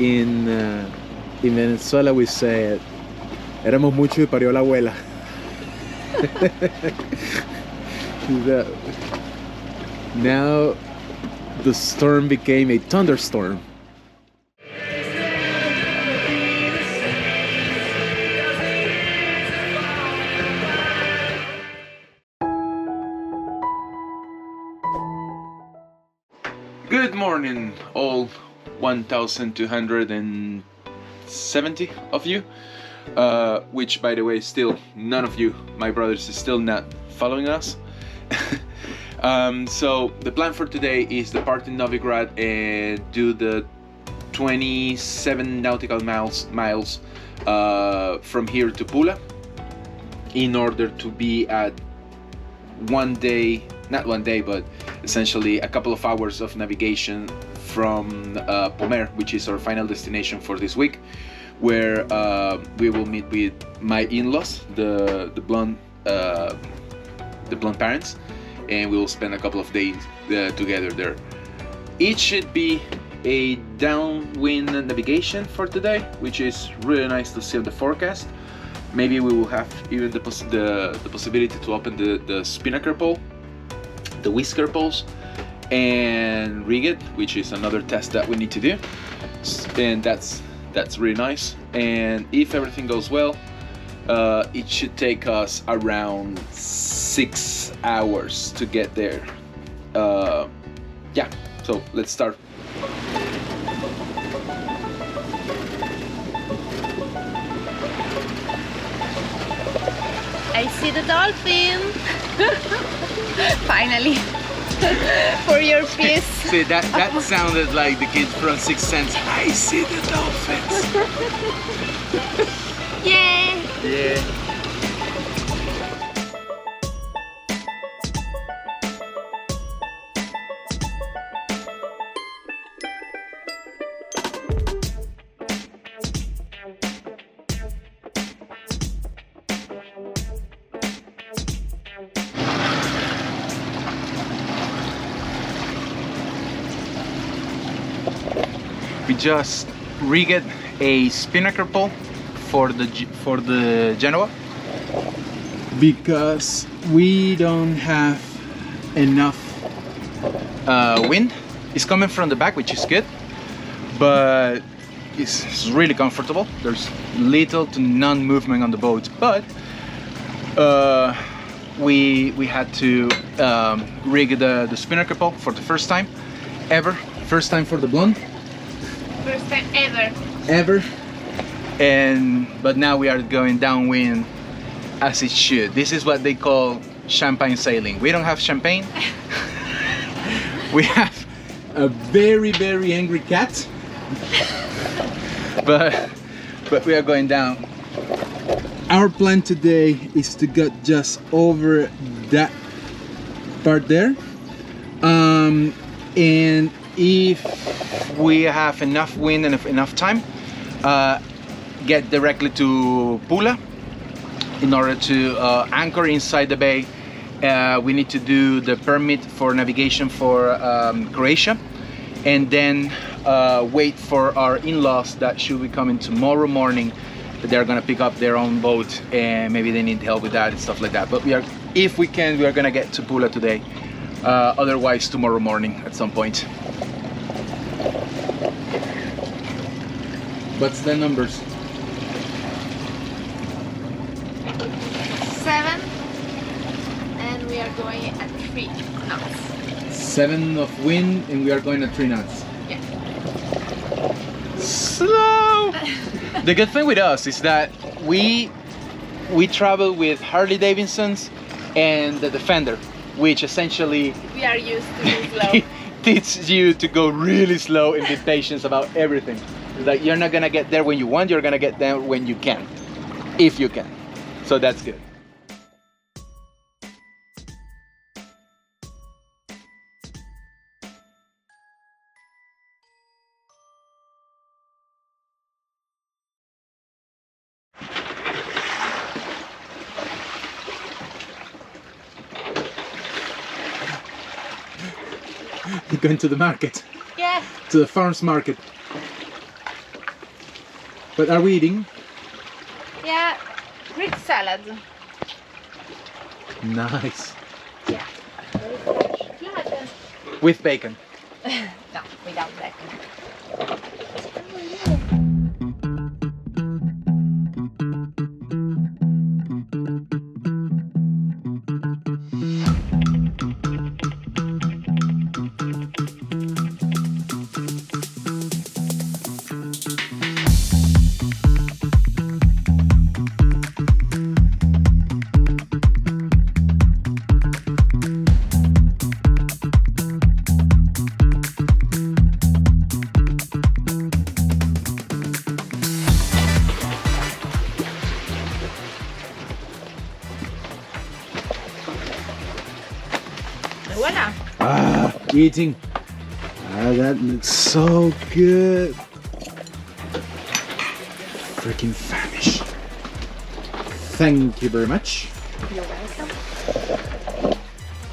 In Venezuela we say éramos mucho y parió la abuela. Now the storm became a thunderstorm. Good morning, all 1,270 of you, which by the way, still none of you, my brothers, is still not following us. So the plan for today is depart in Novigrad and do the 27 nautical miles from here to Pula, in order to be at not one day, but essentially a couple of hours of navigation from Pomer, which is our final destination for this week, where we will meet with my in-laws, the blonde parents, and we will spend a couple of days together there. It should be a downwind navigation for today, which is really nice to see on the forecast. Maybe we will have even the possibility to open the spinnaker pole, the whisker poles, and rig it, which is another test that we need to do, and that's really nice. And if everything goes well, it should take us around 6 hours to get there. Yeah, so let's start. I see the dolphin! Finally! For your peace! See, that sounded like the kid from Sixth Sense. I see the dolphins! Yay! Yeah. We just rigged a spinnaker pole for the Genoa because we don't have enough wind. It's coming from the back, which is good, but it's really comfortable. There's little to none movement on the boat, but we had to rig the spinnaker pole for the first time ever. First time for the blonde. First time Ever. But now we are going downwind as it should. This is what they call champagne sailing. We don't have champagne. We have a very, very angry cat. but we are going down. Our plan today is to get just over that part there. And if we have enough wind and enough time, get directly to Pula in order to anchor inside the bay. We need to do the permit for navigation for Croatia, and then wait for our in-laws that should be coming tomorrow morning. They're gonna pick up their own boat, and maybe they need help with that and stuff like that. But if we can, we are gonna get to Pula today. Otherwise tomorrow morning at some point. What's the numbers? 7, and we are going at 3 knots. 7 of wind, and we are going at 3 knots. Yeah. Slow! The good thing with us is that we travel with Harley Davidsons and the Defender, which essentially We are used to be slow. teaches you to go really slow and be patient about everything. Like, you're not gonna get there when you want, you're gonna get there when you can, if you can. So that's good. You're going to the market. Yeah. To the farm's market. But are we eating? Yeah, Greek salad. Nice. Yeah, very fresh. Flat. With bacon. No, without bacon. Voila. Ah, eating. Ah, that looks so good. Freaking famished. Thank you very much. You're welcome.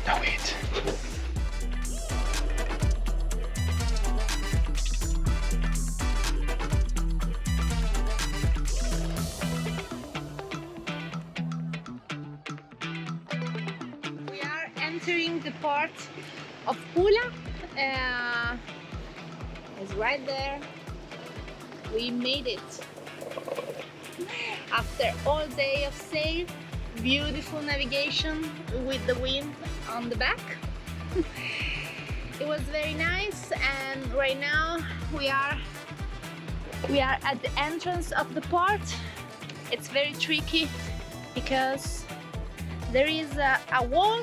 Now eat. We are entering the port of Pula. It's right there. We made it. After all day of sail, beautiful navigation with the wind on the back. It was very nice, and right now we are at the entrance of the port. It's very tricky because there is a wall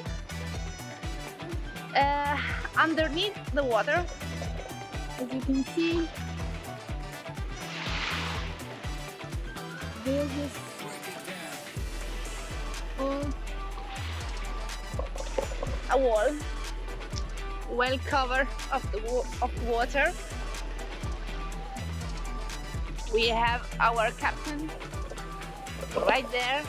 underneath the water, as you can see. There's this a wall well covered of water. We have our captain right there.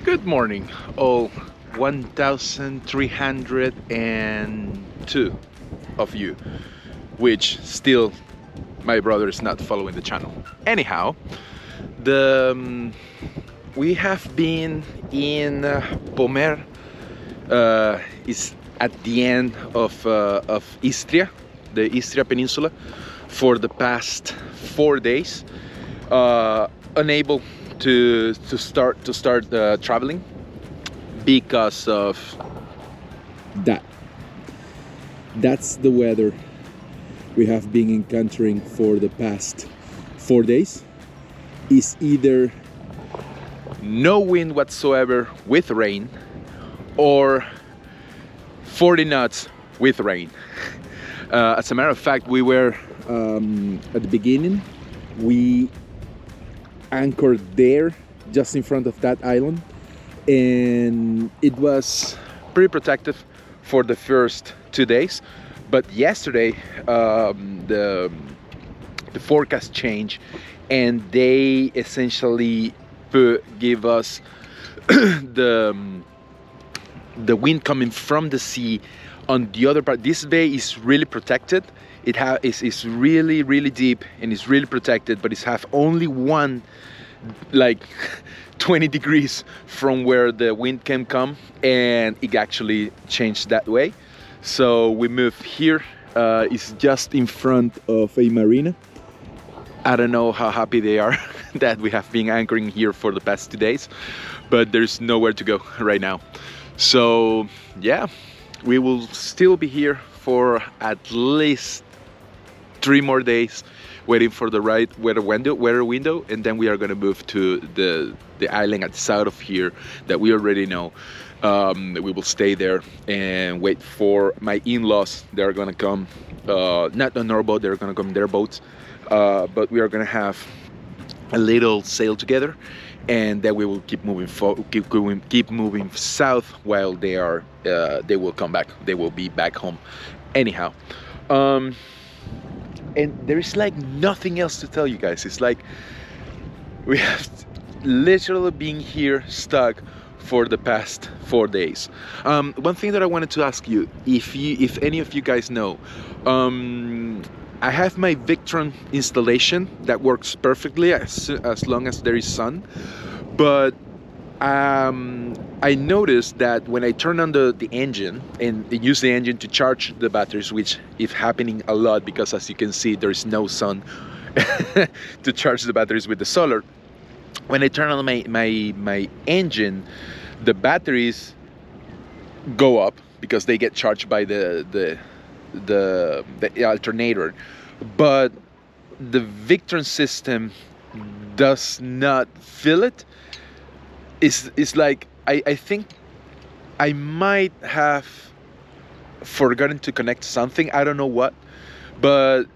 Good morning, all 1,302 of you, which still my brother is not following the channel. Anyhow, we have been in Pomer, is at the end of Istria, the Istria Peninsula, for the past 4 days, unable to start traveling because of that. That's the weather we have been encountering for the past 4 days. Is either no wind whatsoever with rain, or 40 knots with rain. As a matter of fact, we were at the beginning, we anchored there just in front of that island, and it was pretty protective for the first 2 days, but yesterday the forecast changed, and they essentially give us the wind coming from the sea on the other part. This bay is really protected. It's really deep, and it's really protected, but it's have only one, like 20 degrees from where the wind can come, and it actually changed that way. So we moved here. It's just in front of a marina. I don't know how happy they are that we have been anchoring here for the past 2 days, but there's nowhere to go right now. So yeah, we will still be here for at least 3 more days, waiting for the right weather window, and then we are going to move to the island at the south of here that we already know. We will stay there and wait for my in-laws. They're going to come, not on our boat, they're going to come in their boats, but we are going to have a little sail together, and then we will keep moving keep moving south while they will come back. They will be back home anyhow. And there is like nothing else to tell you guys. It's like we have literally been here stuck for the past 4 days. One thing that I wanted to ask you, if any of you guys know, I have my Victron installation that works perfectly as long as there is sun, but I noticed that when I turn on the engine and use the engine to charge the batteries, which is happening a lot because as you can see there is no sun to charge the batteries with the solar. When I turn on my engine, the batteries go up because they get charged by the alternator, but the Victron system does not feel it. It's like I think I might have forgotten to connect something. I don't know what, but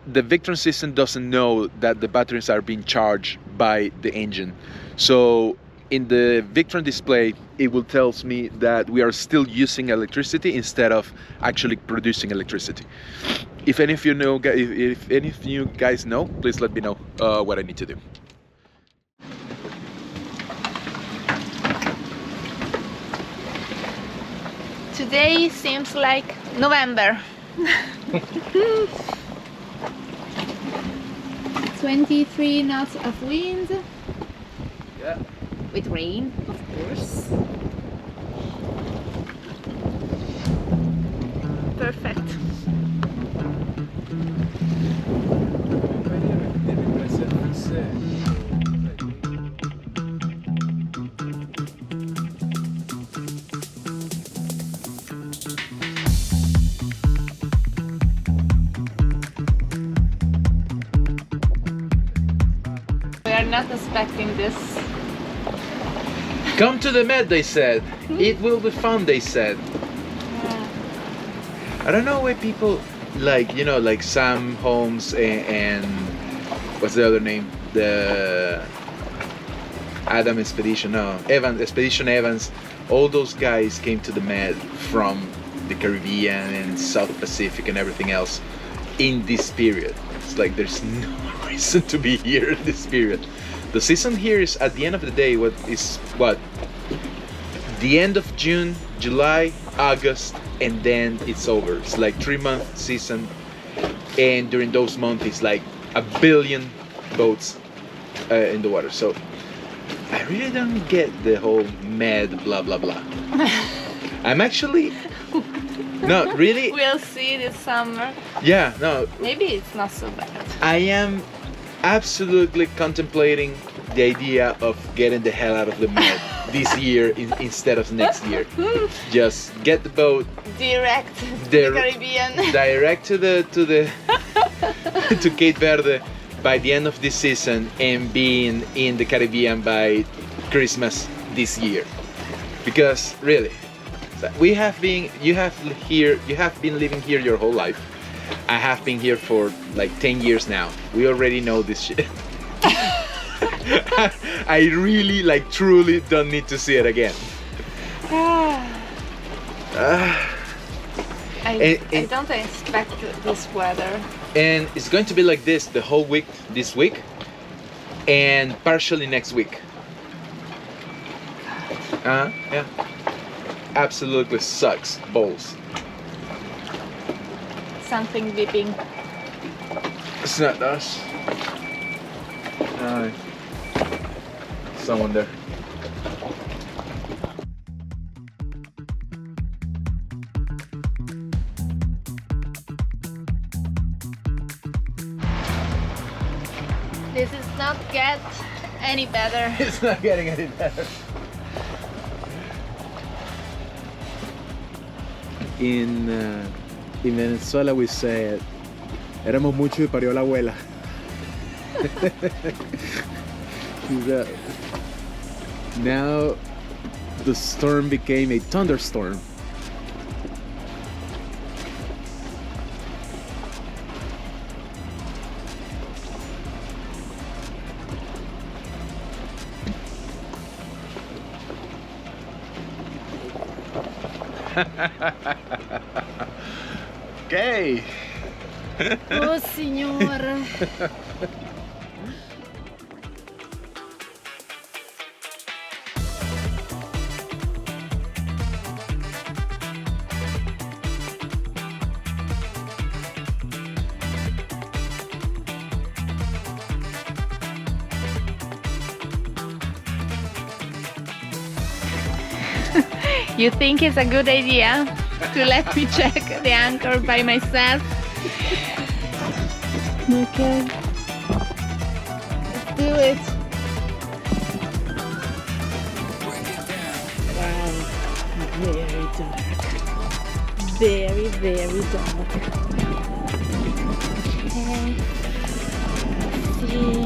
the Victron system doesn't know that the batteries are being charged by the engine. So in the Victron display, it will tells me that we are still using electricity instead of actually producing electricity. If any of you know, if any of you guys know, please let me know what I need to do. Today seems like November. 23 knots of wind. Yeah. With rain, of course. Perfect. We are not expecting this. Come to the Med, they said. It will be fun, they said. Yeah. I don't know why people like, you know, like Sam Holmes and what's the other name? The Adam Expedition, no, Expedition Evans. All those guys came to the Med from the Caribbean and South Pacific and everything else in this period. It's like there's no reason to be here in this period. The season here is at the end of the day the end of June, July, August, and then it's over. It's like 3-month season, and during those months it's like 1 billion boats in the water. So I really don't get the whole Med blah blah blah. I'm actually not really. We'll see this summer. Yeah, no. Maybe it's not so bad. I am absolutely contemplating the idea of getting the hell out of the Med this year instead of next year. Just get the boat Direct to the Caribbean. direct to Cape Verde by the end of this season and being in the Caribbean by Christmas this year. Because really, you have been living here your whole life. I have been here for like 10 years now. We already know this shit. I really, like, truly don't need to see it again. I don't expect this weather. And it's going to be like this the whole week this week and partially next week. Yeah. Absolutely sucks balls. Something beeping. It's not us. Someone there. This is not get any better. It's not getting any better. In Venezuela we say éramos mucho y parió la abuela. Now the storm became a thunderstorm. Okay. Oh, signor. You think it's a good idea to let me check the anchor by myself? Okay. Let's do it. Wow. Very dark. Very, very dark. Okay. Let's see.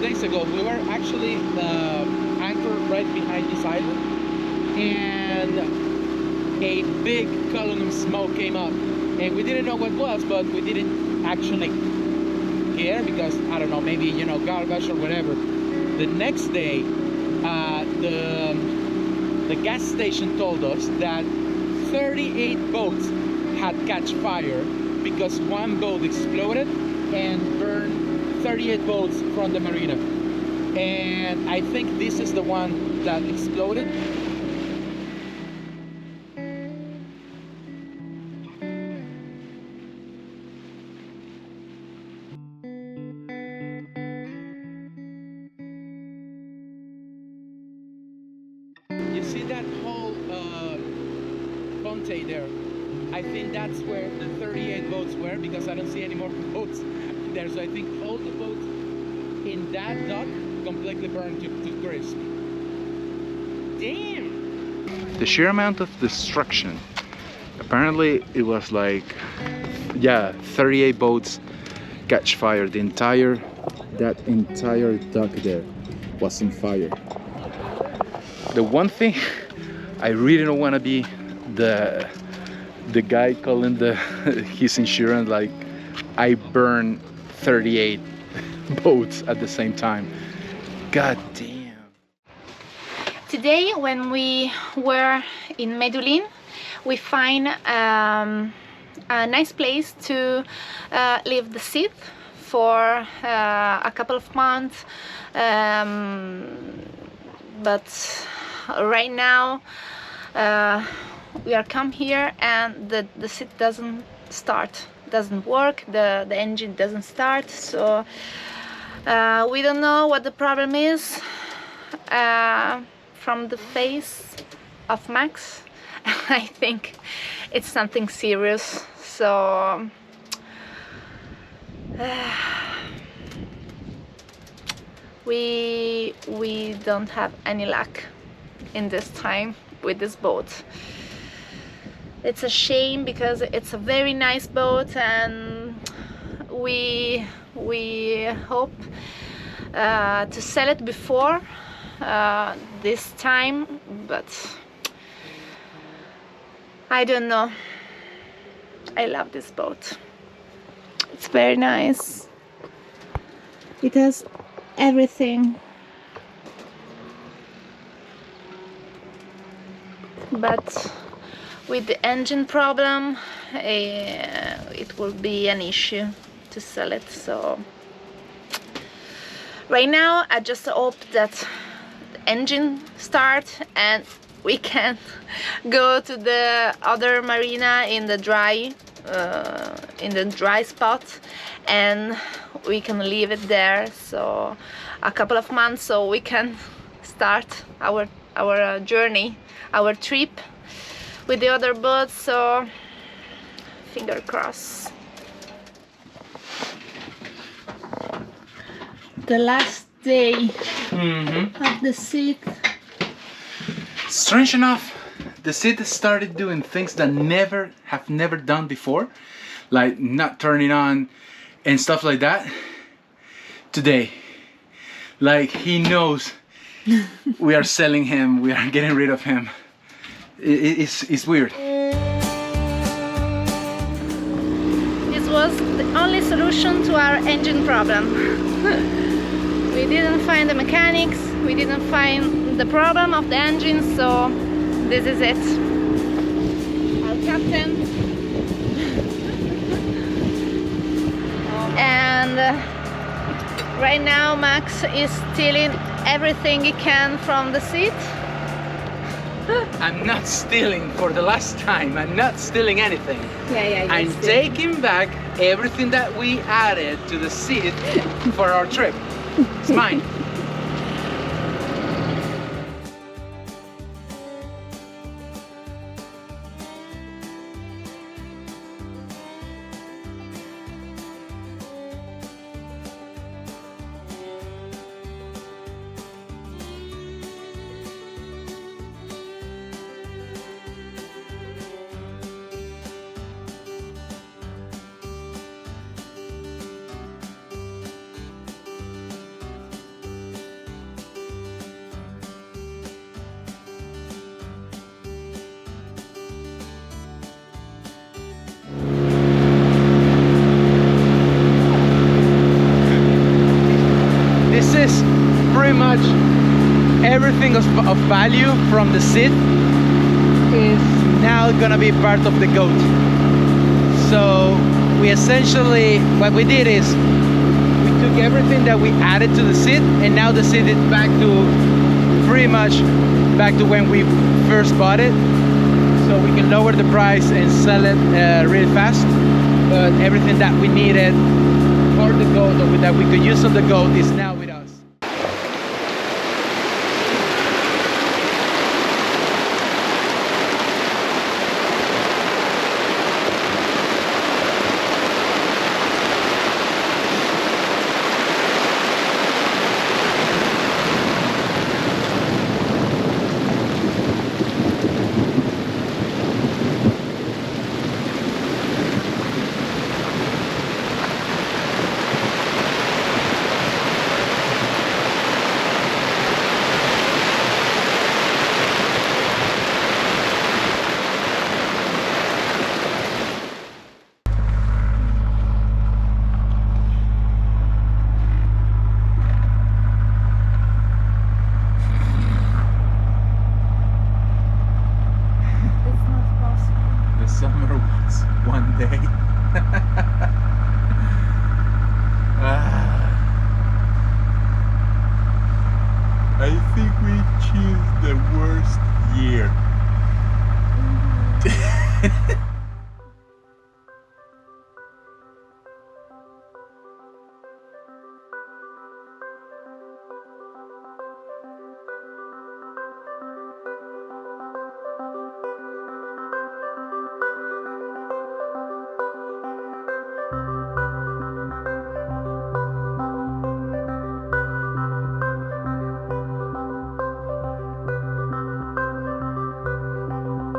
days ago, we were actually anchored right behind this island, and a big column of smoke came up, and we didn't know what it was, but we didn't actually care because, I don't know, maybe, you know, garbage or whatever. The next day, the gas station told us that 38 boats had catch fire because one boat exploded and burned 38 boats from the marina. And I think this is the one that exploded. You see that whole ponte there? I think that's where the 38 boats were, because I don't see any more boats there. So I think all the boats in that dock completely burned to crisp. Damn! The sheer amount of destruction. Apparently it was like, yeah, 38 boats catch fire. That entire dock there was on fire. The one thing, I really don't want to be the guy calling his insurance like I burned 38 boats at the same time. God damn. Today, when we were in Medellin, we find a nice place to leave the seat for a couple of months, but right now we are come here and the seat doesn't work, the engine doesn't start, so we don't know what the problem is. From the face of Max, I think it's something serious, so we don't have any luck in this time with this boat. It's a shame because it's a very nice boat, and we hope to sell it before this time, but I don't know. I love this boat. It's very nice. It has everything. But with the engine problem, it will be an issue to sell it. So right now I just hope that the engine starts and we can go to the other marina in the dry spot, and we can leave it there so a couple of months, so we can start our journey, our trip with the other boats. So finger crossed. The last day of the seat. Strange enough, the seat started doing things that have never done before, like not turning on and stuff like that. Today, like he knows we are selling him, we are getting rid of him. It's weird. This was the only solution to our engine problem. We didn't find the mechanics, we didn't find the problem of the engine, so this is it. Our captain. And right now Max is stealing everything he can from the seat. I'm not stealing for the last time. I'm not stealing anything. Yeah, I'm taking back everything that we added to the seat for our trip. It's mine. This is pretty much everything of value from the seat is now gonna be part of the goat. So we essentially, what we did is we took everything that we added to the seat, and now the seat is back to pretty much back to when we first bought it. So we can lower the price and sell it really fast. But everything that we needed for the goat, or that we could use on the goat, is now with us. Summer was one day. I think we choose the worst year.